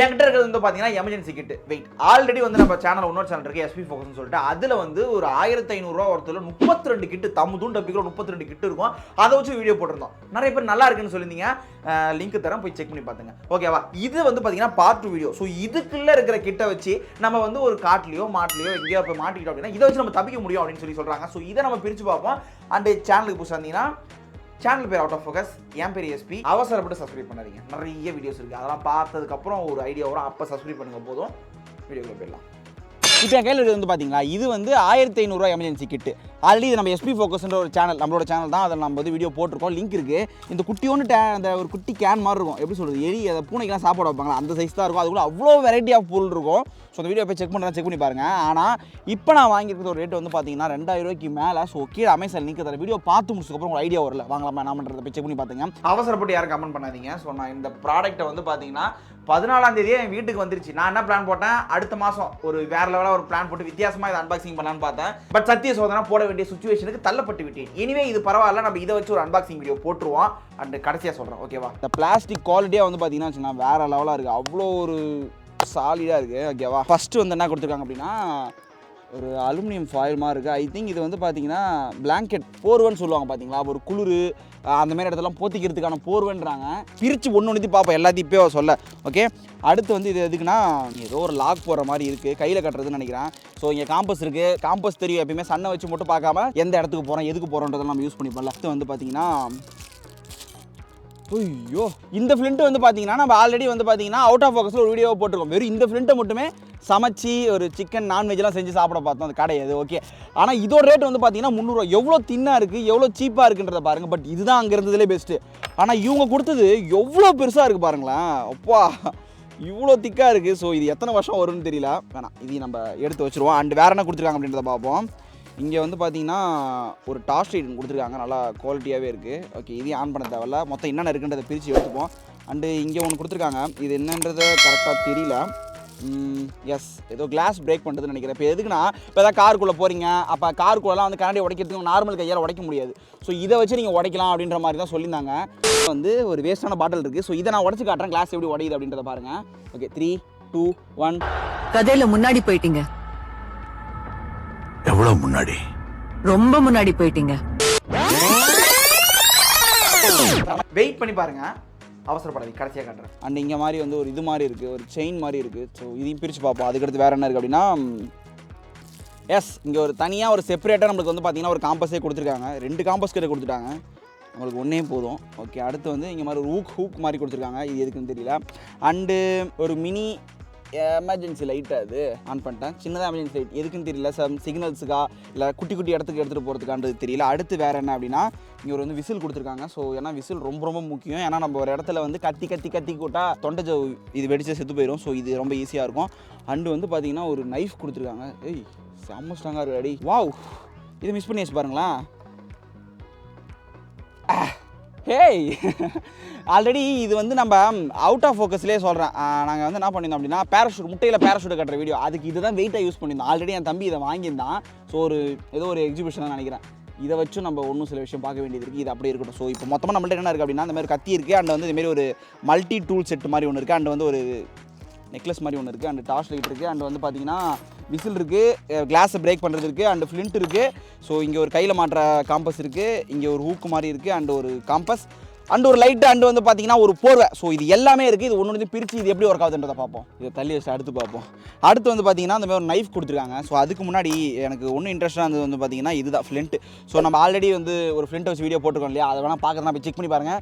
என்கிட்ட இருக்கிறது வந்து பார்த்தீங்கன்னா எமர்ஜென்சி கிட். வெயிட், ஆல்ரெடி வந்து நம்ம சேனல் இன்னொரு சேனல் இருக்குது SP Focusன்னு சொல்லிட்டு, அதில் வந்து ஒரு 1500 ரூபா ஒருத்தர் 32 கிட்டு தம்முதும் டப்பிக்கிறோம் 32 கிட்டு இருக்கும். அதை வச்சு வீடியோ போட்டிருந்தோம். நிறைய பேர் நல்லா இருக்குன்னு சொல்லியிருந்தீங்க. லிங்க் தரேன், போய் செக் பண்ணி பார்த்துங்க. ஓகேவா? இது வந்து பார்த்தீங்கன்னா பார்ட் 2 வீடியோ. ஸோ இதுக்குள்ளே இருக்கிற கிட்டை வச்சு நம்ம வந்து ஒரு காட்டிலையோ மாட்டிலையோ எங்கேயோ போய் மாட்டிக்கிட்டோம் அப்படின்னா இதை வச்சு நம்ம தப்பிக்க முடியும் அப்படின்னு சொல்லி சொல்கிறாங்க. ஸோ இதை நம்ம பிரித்து பார்ப்போம். அண்ட் சேனலுக்கு புதுசாக இருந்தீங்கன்னா சேனல் பேர் அவுட் ஆஃப் ஃபோக்கஸ், என் பேர் SP. அவசரப்பட்டு சப்ஸ்கிரைப் பண்ணாதீங்க, நிறைய வீடியோஸ் இருக்குது. அதெல்லாம் பார்த்ததுக்கப்புறம் ஒரு ஐடியா வரும், அப்போ சப்ஸ்கிரைப் பண்ணுங்க போதும். வீடியோக்குள்ள போயிடலாம். இப்போ என் கையில் இருக்கிறது வந்து பார்த்தீங்களா, இது வந்து 1500 ரூபா எமர்ஜென்சி கிட்டு. ஆல்ரெடி இது நம்ம SP Focusன்ற ஒரு சேனல், நம்மளோட சேனல் தான். அதில் நம்ம வந்து வீடியோ போட்டிருக்கோம், லிங்க் இருக்குது. இந்த குட்டியோன்னு அந்த ஒரு குட்டி கேன் மாதிரி இருக்கும், எப்படி சொல்கிறது, எலி அதை பூனைக்கெல்லாம் சாப்பாடு வைப்பாங்களா அந்த சைஸ் தான் இருக்கும். அதுக்குள்ள அவ்வளோ வெரைட்டி ஆஃப் பொருள் இருக்கும். ஸோ அந்த வீடியோ போய் செக் பண்ணி பாருங்கள். ஆனால் இப்போ நான் வாங்கியிருக்கிற ஒரு ரேட் வந்து பார்த்தீங்கன்னா 2000 ரூபாய்க்கு மேலே. ஸோ கீழே அமேசான் லிங்க் தர வீடியோ பார்த்து முடிச்சதுக்கப்புறம் ஒரு ஐடியா வரல, வாங்கலாமா என்ன பண்ணுறதை போய் செக் பண்ணி பார்த்துங்க. அவசரப்பட்டு யாரும் கமெண்ட் பண்ணாதீங்க. ஸோ நான் இந்த ப்ராடக்ட்டை வந்து பார்த்தீங்கன்னா 14ஆம் தேதியே என் வீட்டுக்கு வந்துருச்சு. நான் என்ன பிளான் போட்டேன், அடுத்த மாதம் ஒரு வேற லெவலாக ஒரு பிளான் போட்டு வித்தியாசமாக இதை அன்பாக்சிங் பண்ணலான்னு பார்த்தேன். பட் சத்திய சோதனை போட வேண்டிய சுச்சுவேஷனுக்கு தள்ளப்பட்டு விட்டேன். எனிவே இது பரவாயில்ல, நம்ம இதை வச்சு ஒரு அன்பாக்சிங் வீடியோ போட்டுருவோம். அண்ட் கடைசியாக சொல்கிறேன், ஓகேவா? இந்த பிளாஸ்டிக் குவாலிட்டியாக வந்து பார்த்தீங்கன்னா வேற லெவலாக இருக்குது, அவ்வளோ ஒரு சாலிடாக இருக்குது. ஓகேவா? ஃபஸ்ட்டு வந்து என்ன கொடுத்துருக்காங்க அப்படின்னா ஒரு அலுமினியம் ஃபாயில் மாதிரி இருக்குது. ஐ திங்க் இது வந்து பார்த்தீங்கன்னா பிளாங்கெட் போர்வன்னு சொல்லுவாங்க பார்த்தீங்களா, ஒரு குளிர் அந்த மாதிரி இடத்துலாம் போத்திக்கிறதுக்கான போர்வன்றாங்க. பிரித்து ஒன்று பார்ப்போம் எல்லாத்தையும் இப்போ சொல்ல. ஓகே, அடுத்து வந்து இது எதுக்குன்னா ஏதோ ஒரு லாக் போடுற மாதிரி இருக்குது, கையில் கட்டுறதுன்னு நினைக்கிறேன். ஸோ இங்கே காம்பஸ் இருக்குது. காம்பஸ் தெரியும், எப்பயுமே சன்னை வச்சு மட்டும் பார்க்காம எந்த இடத்துக்கு போகிறோம் எதுக்கு போகிறோன்றதெல்லாம் நம்ம யூஸ் பண்ணிப்போம்ல. அடுத்து வந்து பார்த்தீங்கன்னா ஐயோ, இந்த ஃப்ளிண்ட்டு வந்து பார்த்தீங்கன்னா நம்ம ஆல்ரெடி வந்து பார்த்தீங்கன்னா அவுட் ஆஃப் ஃபோக்கஸில் ஒரு வீடியோவை போட்டிருக்கோம். வெறும் இந்த ஃப்ளிண்ட்டை மட்டுமே சமைச்சி ஒரு சிக்கன் நான்வெஜ்லாம் செஞ்சு சாப்பிட பார்த்தோம், அது கிடையாது. ஓகே, ஆனால் இதோட ரேட் வந்து பார்த்தீங்கன்னா 300 ரூபா. எவ்வளோ தின்னாக இருக்குது, எவ்வளோ சீப்பாக இருக்குன்றத பாருங்கள். பட் இதுதான் அங்கே இருந்ததுலேயே பெஸ்ட்டு. ஆனால் இவங்க கொடுத்தது எவ்வளோ பெருசாக இருக்குது பாருங்களேன். அப்பா, இவ்வளோ திக்காக இருக்குது. ஸோ இது எத்தனை வருஷம் வரும்னு தெரியல, வேணாம் இதையும் நம்ம எடுத்து வச்சுருவோம். அண்ட் வேறு என்ன கொடுத்துருக்காங்க அப்படின்றத பார்ப்போம். இங்கே வந்து பார்த்தீங்கன்னா ஒரு டார்ச் லைட் கொடுத்துருக்காங்க, நல்லா குவாலிட்டியாகவே இருக்குது. ஓகே, இதையும் ஆன் பண்ண தேவையில்ல. மொத்தம் என்னென்ன இருக்குன்றதை பிரித்து எடுத்துப்போம். அண்டு இங்கே ஒன்று கொடுத்துருக்காங்க, இது என்னன்றதை கரெக்டாக தெரியல. எஸ், ஏதோ கிளாஸ் பிரேக் பண்ணுறதுன்னு நினைக்கிறேன். இப்போ எதுக்குன்னா, இப்போ எதாவது காருக்குள்ளே போகிறீங்க, அப்போ காருக்குள்ளெல்லாம் வந்து கண்ணாடி உடைக்கிறதுக்கு நார்மல் கையால் உடைக்க முடியாது. ஸோ இதை வச்சு நீங்கள் உடைக்கலாம் அப்படின்ற மாதிரி தான் சொல்லியிருந்தாங்க. வந்து ஒரு வேஸ்ட்டான பாட்டில் இருக்குது. ஸோ இதை நான் உடச்சி காட்டுறேன், கிளாஸ் எப்படி உடையுது அப்படின்றத பாருங்கள். ஓகே, 3, 2, 1. கதையில் முன்னாடி போயிட்டீங்க. எவ்வளவு முன்னாடி? ரொம்ப முன்னாடி போயிட்டீங்க. வெயிட் பண்ணி பாருங்க, அவசரப்படாதீங்க, கடைசியாக காட்டுறேன். அண்ட் இங்கே மாதிரி வந்து ஒரு இது மாதிரி இருக்குது, ஒரு செயின் மாதிரி இருக்குது. ஸோ இதையும் பிரித்து பார்ப்போம். அதுக்கடுத்து வேறு என்ன இருக்குது அப்படின்னா, எஸ், இங்கே ஒரு தனியாக ஒரு செப்பரேட்டாக நம்மளுக்கு வந்து பார்த்தீங்கன்னா ஒரு காம்பஸே கொடுத்துருக்காங்க. 2 காம்பஸ் கிட்ட கொடுத்துட்டாங்க, நம்மளுக்கு ஒன்றே போதும். ஓகே, அடுத்து வந்து இங்கே மாதிரி ஒரு ஹூக் மாதிரி கொடுத்துருக்காங்க, இது எதுக்குன்னு தெரியல. அண்டு ஒரு மினி எமர்ஜென்சி லைட்டு, அது ஆன் பண்ணிட்டேன். சின்னதாக எமர்ஜென்சி லைட் எதுக்குன்னு தெரியல, சிக்னல்ஸுக்கா இல்லை குட்டி குட்டி இடத்துக்கு எடுத்துகிட்டு போகிறதுக்கான்றது தெரியல. அடுத்து வேறு என்ன அப்படின்னா, இங்கே ஒரு வந்து விசில் கொடுத்துருக்காங்க. ஸோ ஏன்னா விசில் ரொம்ப ரொம்ப முக்கியம். ஏன்னா நம்ம ஒரு இடத்துல வந்து கத்தி கூட்டா தொண்டை இது வெடிச்சு செத்து போயிடும். ஸோ இது ரொம்ப ஈஸியாக இருக்கும். அண்டு வந்து பார்த்தீங்கன்னா ஒரு நைஃப் கொடுத்துருக்காங்க. ஏய், செம்ம ஸ்ட்ராங்காக இருக்கு அடி. வாவ், இதை மிஸ் பண்ணி வச்சு பாருங்களேன். ஹேய், ஆல்ரெடி இது வந்து நம்ம அவுட் ஆஃப் ஃபோக்கஸ்லேயே சொல்கிறேன். நாங்கள் வந்து என்ன பண்ணியிருந்தோம் அப்படின்னா பேராஷூட், முட்டையில் பேராஷூட் கட்டுற வீடியோ, அதுக்கு இதுதான் வெயிட்டாக யூஸ் பண்ணியிருந்தோம். ஆல்ரெடி என் தம்பி இதை வாங்கியிருந்தான். ஸோ ஏதோ ஒரு எக்ஸிபிஷன் தான் நினைக்கிறேன். இதை வச்சு நம்ம ஒன்றும் சில விஷயம் பார்க்க வேண்டியது இருக்குது. இது அப்படியே இருக்கட்டும். ஸோ இப்போ மொத்தமாக நம்மள்ட்ட என்ன இருக்குது அப்படின்னா, இந்த மாதிரி கத்தி இருக்குது. அண்ட் வந்து இதுமாரி ஒரு மல்டி டூல் செட் மாதிரி ஒன்று இருக்குது. அண்ட் வந்து ஒரு நெக்லஸ் மாதிரி ஒன்று இருக்குது. அண்ட் டார்ச் லைட் இருக்குது. அண்ட் வந்து பார்த்தீங்கன்னா விசில் இருக்குது, கிளாஸை பிரேக் பண்ணுறது இருக்குது. அண்டு ஃப்ளிண்ட் இருக்குது. ஸோ இங்கே ஒரு கையில் மாட்டுற காம்பஸ் இருக்குது. இங்கே ஒரு ஹூக்கு மாதிரி இருக்குது. அண்டு ஒரு காம்பஸ், அண்டு ஒரு லைட்டு, அண்டு வந்து பார்த்தீங்கன்னா ஒரு போர்வை. ஸோ இது எல்லாமே இருக்குது. இது ஒன்று பிரித்து இது எப்படி ஒர்க் ஆகுதுன்றதை பார்ப்போம். இதை தள்ளி வச்சு அடுத்து பார்ப்போம். அடுத்து வந்து பார்த்தீங்கன்னா அந்த மாதிரி ஒரு நைஃப் கொடுத்துருக்காங்க. ஸோ அதுக்கு முன்னாடி எனக்கு ஒன்றும் இன்ட்ரெஸ்ட்டாக இருந்தது வந்து பார்த்தீங்கன்னா இதுதான் ஃப்ளிண்ட். ஸோ நம்ம ஆல்ரெடி வந்து ஒரு ஃப்ளிண்ட் வச்சு வீடியோ போட்டுருக்கோம் இல்லையா, அதை வேணால் பார்க்குறதுனா போய் செக் பண்ணி பாருங்கள்,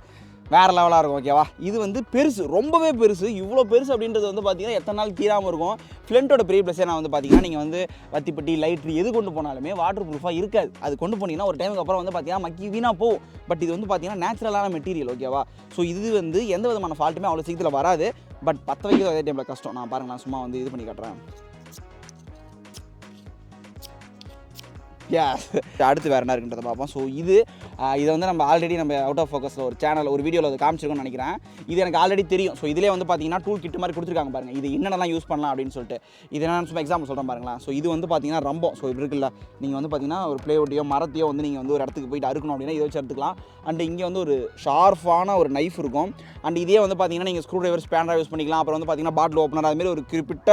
வேறு லெவலாக இருக்கும். ஓகேவா? இது வந்து பெருசு, ரொம்பவே பெருசு. இவ்வளோ பெருசு அப்படின்றது வந்து பார்த்தீங்கன்னா எத்தனை நாள் தீராமல் இருக்கும். ஃப்ளிண்ட்டோட பெரிய ப்ளஸ்ஸே நான் வந்து பார்த்தீங்கன்னா, நீங்கள் வந்து வத்திப்பட்டி லைட்ரு எது கொண்டு போனாலுமே வாட்டர் ப்ரூஃபாக இருக்காது. அது கொண்டு போனீங்கன்னா ஒரு டைமுக்கு அப்புறம் வந்து பார்த்தீங்கன்னா மக்கி வீணாக போகும். பட் இது வந்து பார்த்தீங்கன்னா நேச்சுரலான மெட்டீரியல். ஓகேவா? ஸோ இது வந்து எந்த விதமான ஃபால்ட்டுமே அவ்வளோ சீக்கிரத்தில் வராது. பட் பற்ற வைக்கிறது அதே டைமில் கஷ்டம். நான் பாருங்கள், நான் சும்மா வந்து இது பண்ணி காட்டுறேன். அடுத்து வேறு என்ன இருக்குன்றதை பார்ப்போம். ஸோ இதை வந்து நம்ம ஆல்ரெடி நம்ம அவுட் ஆஃப் ஃபோக்கஸில் ஒரு சேனல் ஒரு வீடியோவில் அது காமிச்சிருக்கோம்னு நினைக்கிறேன். இது எனக்கு ஆல்ரெடி தெரியும். ஸோ இதிலே வந்து பார்த்தீங்கன்னா டூல் கிட் மாதிரி கொடுத்துருக்காங்க பாருங்கள். இது என்னென்னலாம் யூஸ் பண்ணலாம் அப்படின்னு சொல்லிட்டு இது நான் சும்மா எக்ஸாம்பிள் சொல்கிறேன் பாருங்களேன். ஸோ இது வந்து பார்த்தீங்கன்னா ரம்பம். ஸோ இப்படி இருக்குல்ல, நீங்கள் வந்து பார்த்தீங்கன்னா ஒரு பிளேவுட்டையோ மரத்தையோ வந்து நீங்கள் வந்து ஒரு இடத்துக்கு போயிட்டு அறுக்கணும் அப்படின்னா இதை வச்சு எடுத்துக்கலாம். அண்ட் இங்கே வந்து ஒரு ஷார்ப்பான ஒரு நைஃப் இருக்கும். அண்ட் இதே வந்து பார்த்தீங்கன்னா நீங்கள் ஸ்க்ரூ டிரைவர் ஸ்பேனராக யூஸ் பண்ணிக்கலாம். அப்புறம் வந்து பார்த்தீங்கன்னா பாட்டில் ஓப்பனர் அதுமாரி ஒரு குறிப்பிட்ட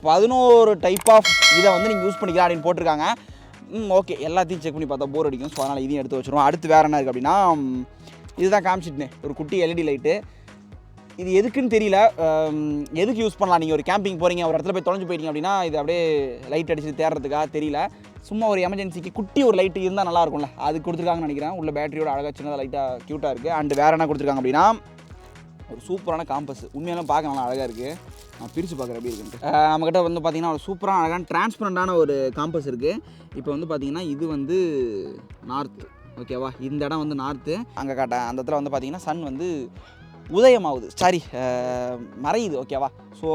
11 டைப் ஆஃப் இதை வந்து நீங்கள் யூஸ் பண்ணிக்கலாம் அப்படின்னு போட்டிருக்காங்க. ஓகே, எல்லாத்தையும் செக் பண்ணி பார்த்தா போர் அடிக்கும். ஸோ அதனால் இதையும் எடுத்து வச்சுருவோம். அடுத்து வேறு என்ன இருக்குது அப்படின்னா, இதுதான் காமிச்சிட்டேன், ஒரு குட்டி எல்இடி லைட்டு. இது எதுக்குன்னு தெரியல, எதுக்கு யூஸ் பண்ணலாம். நீங்கள் ஒரு கேம்பிங் போகிறீங்க, ஒரு இடத்துல போய் தொலைஞ்சு போயிட்டீங்க அப்படின்னா இது அப்படியே லைட் அடிச்சுட்டு தேடுறதுக்காக தெரியல. சும்மா ஒரு எமர்ஜென்சிக்கு குட்டி ஒரு லைட்டு இருந்தால் நல்லாயிருக்கும்ல, அது கொடுத்துருக்காங்கன்னு நினைக்கிறேன். உள்ள பேட்டரியோட அழகாக சின்னதாக லைட்டாக க்யூட்டாக இருக்குது. அண்ட் வேறு என்ன கொடுத்துருக்காங்க அப்படின்னா, ஒரு சூப்பரான காம்பஸ். உண்மையெல்லாம் பார்க்க நல்லா அழகாக இருக்குது. நான் பிரித்து பார்க்குறேன் எப்படி இருக்குன்ட்டு. நம்மக்கிட்ட வந்து பார்த்திங்கன்னா ஒரு சூப்பரான அழகான டிரான்ஸ்பரண்டான ஒரு காம்பஸ் இருக்குது. இப்போ வந்து பார்த்திங்கன்னா இது வந்து நார்த்து, ஓகேவா? இந்த இடம் வந்து நார்த்து. அங்கே காட்டேன் அந்த இடத்துல வந்து பார்த்திங்கன்னா சன் வந்து உதயமாகுது, சாரி மறையுது, ஓகேவா? ஸோ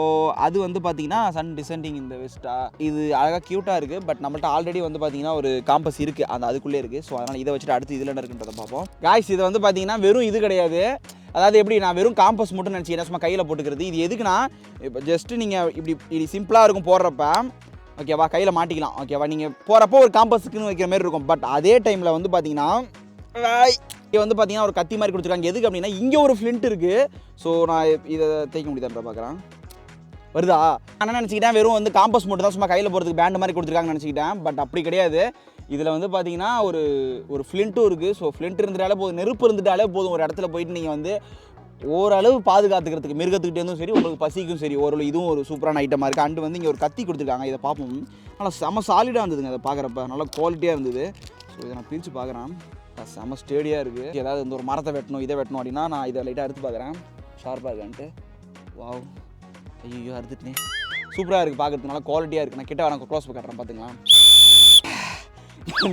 அது வந்து பார்த்திங்கன்னா சன் டிசெண்டிங் இந்த வெஸ்ட்டா. இது அழகாக க்யூட்டாக இருக்குது. பட் நம்மள்ட்ட ஆல்ரெடி வந்து பார்த்திங்கன்னா ஒரு காம்பஸ் இருக்குது, அந்த அதுக்குள்ளே இருக்குது. ஸோ அதனால் இதை வச்சுட்டு அடுத்து இதில் என்ன இருக்குன்றதை பார்ப்போம். காய்ஸ், இது வந்து பார்த்திங்கன்னா வெறும் இது கிடையாது. அதாவது எப்படி, நான் வெறும் காம்பஸ் மட்டும் நினச்சிக்கிறேன், சும்மா கையில் போட்டுக்கிறது. இது எதுக்குன்னா, இப்போ ஜஸ்ட்டு நீங்கள் இப்படி சிம்பிளாக இருக்கும் போடுறப்ப, ஓகேவா, கையில் மாட்டிக்கலாம், ஓகேவா? நீங்கள் போகிறப்போ ஒரு காம்பஸுக்குன்னு வைக்கிற மாதிரி இருக்கும். பட் அதே டைமில் வந்து பார்த்தீங்கன்னா இங்கே வந்து பார்த்தீங்கன்னா ஒரு கத்தி மாதிரி கொடுத்துருக்காங்க. எதுக்கு அப்படின்னா, இங்கே ஒரு ஃப்ளிண்ட் இருக்குது. ஸோ நான் இதை தேய்க்க முடியுதான்ற பார்க்குறேன். வருதா? நான் நினச்சிக்கிட்டேன் வெறும் வந்து காம்பஸ் மட்டும் தான் சும்மா கையில் போகிறதுக்கு பேண்ட் மாதிரி கொடுத்துருக்காங்கன்னு நினச்சிக்கிட்டேன். பட் அப்படி கிடையாது. இதில் வந்து பார்த்தீங்கன்னா ஒரு ஃப்ளிண்ட்டும் இருக்குது. ஸோ ஃப்ளிண்ட் இருந்துட்டாலே போதும், நெருப்பு இருந்துட்டாலே போதும். ஒரு இடத்துல போயிட்டு நீங்கள் வந்து ஓரளவு பாதுகாத்துக்கிறதுக்கு, மிருகத்துக்கிட்டேருந்தும் சரி, உங்களுக்கு பசிக்கும் சரி, ஓரளவு இதுவும் ஒரு சூப்பரான ஐட்டமாக இருக்குது. அண்டு வந்து இங்கே ஒரு கத்தி கொடுத்துருக்காங்க. இதை பார்ப்போம். நல்லா செம சாலிடாக இருந்ததுங்க அதை பார்க்குறப்ப, நல்லா குவாலிட்டியாக இருந்தது. ஸோ இதை நான் பிரித்து பார்க்குறேன். செம ஸ்டேடியாக இருக்குது. ஏதாவது இந்த ஒரு மரத்தை வெட்டணும், இதை வெட்டணும் அப்படின்னா நான் இதை லைட்டாக எடுத்து பார்க்குறேன், ஷார்ப்பாக இருக்கான்ட்டு. வாவ், ஐயோ அறுத்துட்டேன். சூப்பராக இருக்குது பார்க்குறதுக்கு, நல்லா குவாலிட்டியாக இருக்குது. நான் கிட்ட வரேன், க்ளோஸ் காட்டுறேன் பார்த்துக்கலாம்.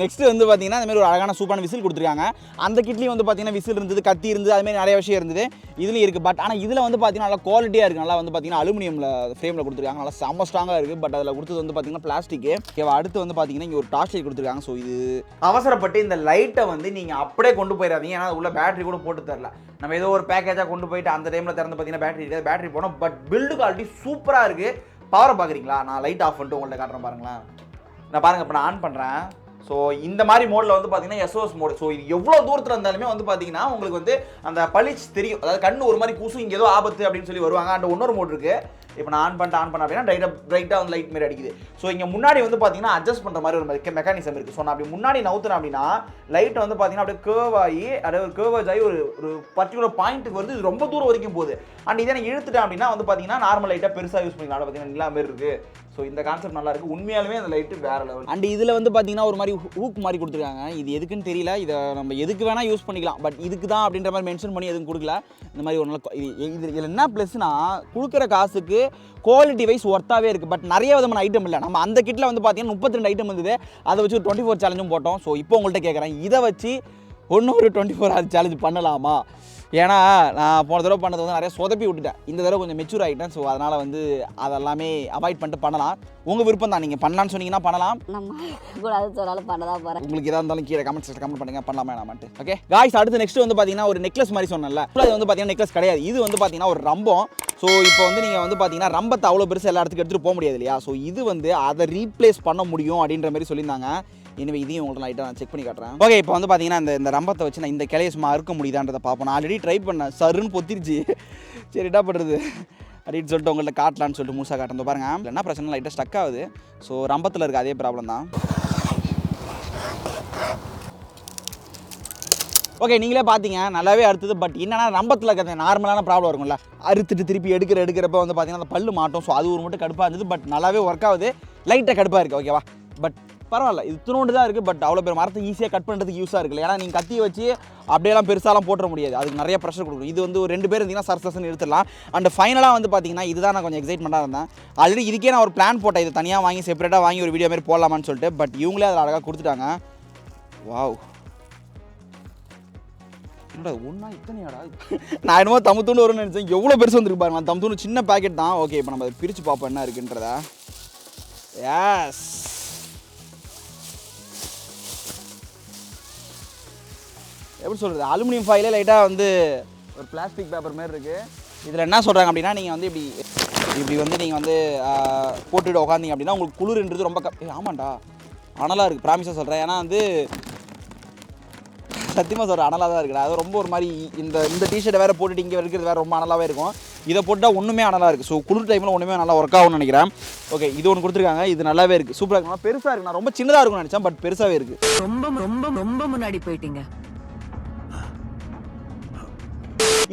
நெக்ஸ்ட்டு வந்து பார்த்தீங்கன்னா அதுமாதிரி ஒரு அழகான சூப்பரான விசில் கொடுத்துருக்காங்க. அந்த கிட்லேயும் வந்து பார்த்தீங்கன்னா விசில் இருந்தது, கத்தி இருந்தது, அதுமாதிரி நிறைய விஷயம் இருந்தது. இதுலேயும் இருக்குது. பட் ஆனால் இதில் வந்து பார்த்தீங்கன்னா நல்லா குவாலிட்டியாக இருக்குது. நல்லா வந்து பார்த்தீங்கன்னா அலுமினியமில் ஃப்ரேமில் கொடுத்துருக்காங்க. நல்லா செம்ம ஸ்ட்ராங்காக இருக்குது. பட் அதில் கொடுத்தது வந்து பார்த்தீங்கன்னா பிளாஸ்டிக்கு. அடுத்து வந்து பார்த்தீங்கன்னா இங்கே ஒரு டார்ச் லைட் கொடுத்துருக்காங்க. ஸோ இது அவசரப்பட்டு இந்த லைட்டை வந்து நீங்கள் அப்படியே கொண்டு போயிடாதீங்க. ஏன்னா உள்ள பேட்டரி கூட போட்டு தரல. நம்ம ஏதோ ஒரு பேக்கேஜாக கொண்டு போயிட்டு அந்த டைமில் திறந்து பார்த்தீங்கன்னா பேட்டரி இருக்காது, பேட்டரி போனோம். பட் பில்டு குவாலிட்டி சூப்பராக இருக்குது. பவரை பார்க்குறீங்களா? நான் லைட் ஆஃப் பண்ணிட்டு உங்கள்கிட்ட காட்டுறேன் பாருங்களேன். நான் பாருங்கள், இப்போ நான் ஆன் பண்ணுறேன். ஸோ இந்த மாதிரி மோடில் வந்து பார்த்தீங்கன்னா எஸ்ஓஎஸ் மோடு. ஸோ இது எவ்வளோ தூரத்தில் இருந்தாலுமே வந்து பார்த்தீங்கன்னா உங்களுக்கு வந்து அந்த பளிச்சு தெரியும். அதாவது கண்ணு ஒரு மாதிரி கூசும், இங்கே ஏதோ ஆபத்து அப்படின்னு சொல்லி வருவாங்க. அந்த இன்னொரு மோட் இருக்குது. இப்போ நான் ஆன் பண்ண அப்படின்னா ரைட்டாக வந்து லைட் மாரி அடிக்குது. ஸோ இங்கே முன்னாடி வந்து பார்த்தீங்கன்னா அட்ஜஸ்ட் பண்ணுற மாதிரி ஒரு மெக்கானிசம் இருக்குது. ஸோ நான் அப்படி முன்னாடி நவுத்துறேன் அப்படின்னா லைட் வந்து பார்த்தீங்கன்னா அப்படியே கேர்வ் ஆகி, அதாவது கேர்வ் ஆகி ஒரு பர்டிகுலர் பாயிண்ட்டுக்கு வருது. இது ரொம்ப தூரம் வரைக்கும் போகுது. அண்ட் இதை நான் இழுத்துட்டேன் அப்படின்னா வந்து பார்த்தீங்கன்னா நார்மல் லைட்டாக பெருசாக யூஸ் பண்ணிக்கலாம். பார்த்தீங்கன்னா நிலா மாரி இருக்குது. ஸோ இந்த கான்செப்ட் நல்லா இருக்குது. உண்மையாலுமே அந்த லைட்டு வேறு லெவல். அண்ட் இதில் வந்து பார்த்தீங்கன்னா ஒரு மாதிரி ஹூக் மாதிரி கொடுத்துருக்காங்க. இது எதுக்குன்னு தெரியல. இதை நம்ம எதுக்கு வேணால் யூஸ் பண்ணிக்கலாம். பட் இதுக்கு தான் அப்படின்ற மாதிரி மென்ஷன் பண்ணி எதுவும் கொடுக்கல. இந்த மாதிரி ஒரு நல்ல இதில் என்ன ப்ளஸ்னா, கொடுக்குற காசுக்கு குவாலிட்டி வைஸ் ஒர்த்தாகவே இருக்குது. பட் நிறைய விதமான ஐட்டம் இல்லை. நம்ம அந்த கிட்டில் வந்து பார்த்தீங்கன்னா 32 ஐட்டம் இருந்தது. அதை வச்சு ஒரு 24 சேலஞ்சும் போட்டோம். ஸோ இப்போ உங்கள்கிட்ட கேட்குறேன், இதை வச்சு ஒரு 24 hour சேலஞ்ச் பண்ணலாமா? ஏன்னா நான் போன தடவை பண்ணது வந்து நிறைய சொதப்பி விட்டுட்டேன். இந்த தடவை கொஞ்சம் மெச்சூர் ஆகிட்டேன். ஸோ அதனால் வந்து அதெல்லாமே அவாய்ட் பண்ணிட்டு பண்ணலாம். உங்கள் விருப்பம் தான், நீங்கள் பண்ணலான்னு சொன்னீங்கன்னா பண்ணலாம். நம்ம கூடாது சொன்னாலும் பண்ணதான் போகிறேன். உங்களுக்கு எதாக இருந்தாலும் கீழே கமெண்ட் செக்ஷன் கமெண்ட் பண்ணுங்க, பண்ணலாமா வேணாமான்ட்டு. ஓகே காய்ஸ், அடுத்து நெக்ஸ்ட் வந்து பார்த்தீங்கன்னா ஒரு நெக்லஸ் மாதிரி சொன்னேன்ல. அது வந்து பார்த்தீங்கன்னா நெக்லஸ் கிடையாது. இது வந்து பார்த்தீங்கன்னா ஒரு ரம்பம். ஸோ இப்போ வந்து நீங்கள் வந்து பார்த்தீங்கன்னா ரம்பத்தை அவ்வளோ பெருசாக எல்லா இடத்துக்கு எடுத்துகிட்டு போக முடியாது இல்லையா? ஸோ இது வந்து அதை ரீப்ளேஸ் பண்ண முடியும் அப்படின்ற மாதிரி சொல்லியிருந்தாங்க. எனவே இதையும் உங்கள்ட்ட லைட்டாக நான் செக் பண்ணி காட்டுறேன். ஓகே, இப்போ வந்து பார்த்தீங்கன்னா இந்த ரம்பத்தை வச்சு நான் இந்த கிளையை சும்மா அறுக்க முடியுதான்றதை பார்ப்போம். நான் ஆல்ரெடி ட்ரை பண்ணேன், சருன்னு பொத்திருச்சு. சரி, என்ன பண்ணுறது அப்படின்னு சொல்லிட்டு உங்கள்ட்ட காட்டலான்னு சொல்லிட்டு முழுசாக காட்டுறது பாருங்கள். என்ன பிரச்சனை, லைட்டாக ஸ்டக் ஆகுது. ஸோ ரம்பத்தில் இருக்க அதே ப்ராப்ளம் தான். ஓகே, நீங்களே பார்த்தீங்க நல்லாவே அறுத்துது. பட் என்னன்னா ரம்பத்தில் இருக்கிற நார்மலான ப்ராப்ளம் இருக்கும்ல, அறுத்துட்டு திருப்பி எடுக்கிறப்ப வந்து பார்த்தீங்கன்னா அந்த பல்லு மாட்டோம். ஸோ அது ஒரு மட்டும் கடுப்பாக இருந்தது. பட் நல்லாவே ஒர்க் ஆகுது. லைட்டாக கடுப்பாக இருக்குது, ஓகேவா? பட் பரவாயில்ல, இது துணோண்டு தான் இருக்குது. பட் அவ்வளோ பேர் மரத்தை ஈஸியாக கட் பண்ணுறதுக்கு யூஸாக இருக்குல்ல. ஏன்னா நீங்கள் கத்தி வச்சு அப்படியெல்லாம் பெருசாலாம் போட்டுற முடியாது, அதுக்கு நிறைய ப்ரெஷர் கொடுக்கும். இது வந்து ஒரு 2 பேர் இருந்தீங்கன்னா சர்சஸ்ன்னு எடுத்துடலாம். அண்ட் ஃபைனலாக வந்து பார்த்தீங்கன்னா இதுதான் நான் கொஞ்சம் எக்ஸைட்மெண்ட்டாக இருந்தேன். ஆல்ரெடி இதுக்கே நான் ஒரு பிளான் போட்டேன், இது தனியாக வாங்கி செப்பரேட்டாக வாங்கி ஒரு வீடியோ மாதிரி போடலாமான்னு சொல்லிட்டு. பட் இவங்களே அதில் அழகாக கொடுத்துட்டாங்க. வாவ், என்னடா ஒன்றா இத்தனையாடா? நான் என்னமோ தமுத்தூண்டு வரும்னு நினச்சேன். எவ்வளோ பெருசு வந்துருக்கு பாருங்க. நான் தமுத்தூண்டு சின்ன பேக்கெட் தான். ஓகே, இப்போ நம்ம அதை பிரித்து பார்ப்போம் என்ன இருக்குன்றதா. எஸ், எப்படி சொல்கிறது, அலுமினியம் ஃபாயிலே லைட்டாக வந்து ஒரு பிளாஸ்டிக் பேப்பர் மாதிரி இருக்குது. இதில் என்ன சொல்கிறாங்க அப்படின்னா, நீங்கள் வந்து இப்படி வந்து நீங்கள் வந்து போட்டுட்டு உட்காந்திங்க அப்படின்னா உங்களுக்கு குளிர்ன்றது ரொம்ப ஆமாண்டா அனலாக இருக்குது, ப்ராமிஸாக சொல்கிறேன். ஏன்னா வந்து சத்தியமாக சொல்கிறேன் அனலாக தான் இருக்குடா. அது ரொம்ப ஒரு மாதிரி இந்த டிஷர்ட்டை வேறு போட்டுட்டு இங்கே இருக்கிறது வேறு ரொம்ப அனலாகவே இருக்கும். இதை போட்டால் ஒன்றுமே அனலாக இருக்குது. ஸோ குளிர் டைமில் ஒன்றுமே நல்லா ஒர்க் ஆகும்னு நினைக்கிறேன். ஓகே, இது ஒன்று கொடுத்துருக்காங்க. இது நல்லாவே இருக்குது, சூப்பராக இருக்குது, பெருசாக இருக்குது. நான் ரொம்ப சின்னதாக இருக்கும்னு நினச்சேன், பட் பெருசாகவே இருக்குது. ரொம்ப ரொம்ப ரொம்ப முன்னாடி போயிட்டீங்க.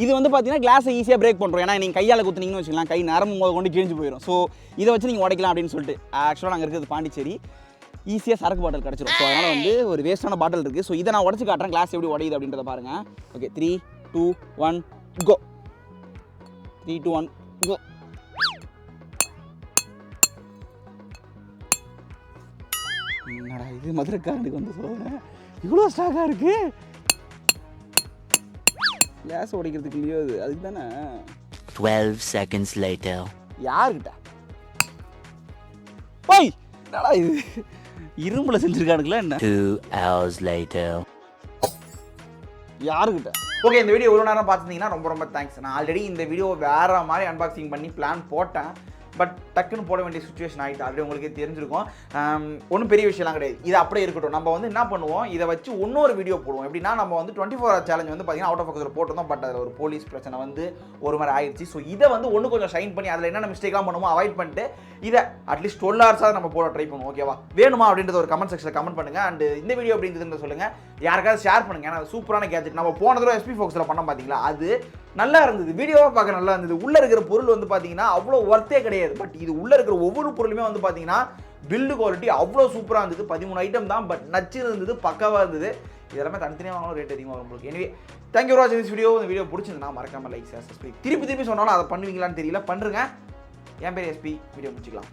இது வந்து பார்த்தீங்கன்னா கிளாஸை ஈஸியாக பிரேக் பண்ணுறோம். ஏன்னா நீங்கள் கையால் குத்துனீங்கன்னு வச்சுக்கலாம், கை நரம்பு போது கொண்டு கிழிஞ்சு போயிடும். ஸோ இதை வச்சு நீங்கள் உடைக்கலாம் அப்படின்னு சொல்லிட்டு. ஆக்சுவலாக நாங்கள் இருக்கிறது பாண்டிச்சேரி, ஈஸியாக சரக்கு பாட்டில் கிடச்சிரும். ஸோ அதனால் வந்து ஒரு வேஸ்ட்டான பாட்டில் இருக்குது. ஸோ இதை நான் உடச்சி காட்டுறேன், கிளாஸ் எப்படி உடையுது அப்படின்றத பாருங்கள். ஓகே, 3, 2, 1 கோ. 3, 2, 1 கோ. என்னடா இது மதுரைக்காரனுக்கு வந்து சொல்கிறேன், இவ்வளோ ஸ்டாக்காக இருக்குது. கிளாஸ் உடைக்கிறதுக்கு இல்லையோ அதுக்கு தானே. 12 seconds later. யாருக்கிட்ட போய் என்னடா இது இரும்புல செஞ்சுருக்கானுங்களா என்ன? 2 hours later. யாருக்கிட்ட? ஓகே, இந்த வீடியோ இவ்வளோ நேரம் பார்த்துருந்தீங்கன்னா ரொம்ப ரொம்ப தேங்க்ஸ். நான் ஆல்ரெடி இந்த வீடியோ வேறு மாதிரி அன்பாக்சிங் பண்ணி பிளான் போட்டேன், பட் டக்குன்னு போட வேண்டிய சுச்சுவேஷன் ஆகிட்டு. ஆல்ரெடி உங்களுக்கே தெரிஞ்சிருக்கும். ஒன்றும் பெரிய விஷயம்லாம் கிடையாது. இது அப்படியே இருக்கட்டும். நம்ம வந்து என்ன பண்ணுவோம், இதை வச்சு இன்னொரு வீடியோ போடுவோம். எப்படின்னா, நம்ம வந்து 24 hour சேலஞ்ச் வந்து பார்த்தீங்கன்னா அவுட் ஆஃப் ஃபோக்கஸில் போட்டிருந்தோம். பட் அதில் ஒரு போலீஸ் பிரச்சனை வந்து ஒரு மாதிரி ஆயிடுச்சு. ஸோ இதை வந்து ஒன்று கொஞ்சம் ஷைன் பண்ணி அதில் என்னென்ன மிஸ்டேக்லாம் பண்ணுமோ அவாய்ட் பண்ணிட்டு இதை அட்லீஸ்ட் 12 hours நம்ம போட ட்ரை பண்ணுவோம். ஓகேவா? வேணுமா அப்படின்றத ஒரு கமெண்ட் செக்ஷனில் கமெண்ட் பண்ணுங்கள். அண்ட் இந்த வீடியோ அப்படின்றத சொல்லுங்கள், யாருக்காவது ஷேர் பண்ணுங்கள். ஏன்னா சூப்பரான கேஜெட். நம்ம போன தடவை SP ஃபோக்கஸில் பண்ணோம் பார்த்தீங்களா, அது நல்லா இருந்தது, வீடியோவாக பார்க்க நல்லா இருந்தது. உள்ளே இருக்கிற பொருள் வந்து பார்த்தீங்கன்னா அவ்வளோ ஒர்த்தே கிடையாது. பட் இது உள்ளே இருக்கிற ஒவ்வொரு பொருளுமே வந்து பார்த்தீங்கன்னா பில்டு குவாலிட்டி அவ்வளோ சூப்பராக இருந்தது. 13 ஐட்டம் தான், பட் நச்சு இருந்தது, பக்காவாக இருந்தது. இதெல்லாமே தனித்தனியாக வாங்கணும், ரேட் அதிகமாக வரும் உங்களுக்கு. எனவே தேங்க்யூ ஃபார் வாட்சிங் திஸ் வீடியோ. இந்த வீடியோ பிடிச்சிருந்தா மறக்காமல் லைக், ஷேர், சப்ஸ்கிரைப். திருப்பி சொன்னாலும் அதை பண்ணுவீங்களான்னு தெரியல, பண்ணுறேங்க. என் பேர் SP. வீடியோ முடிச்சிக்கலாம்.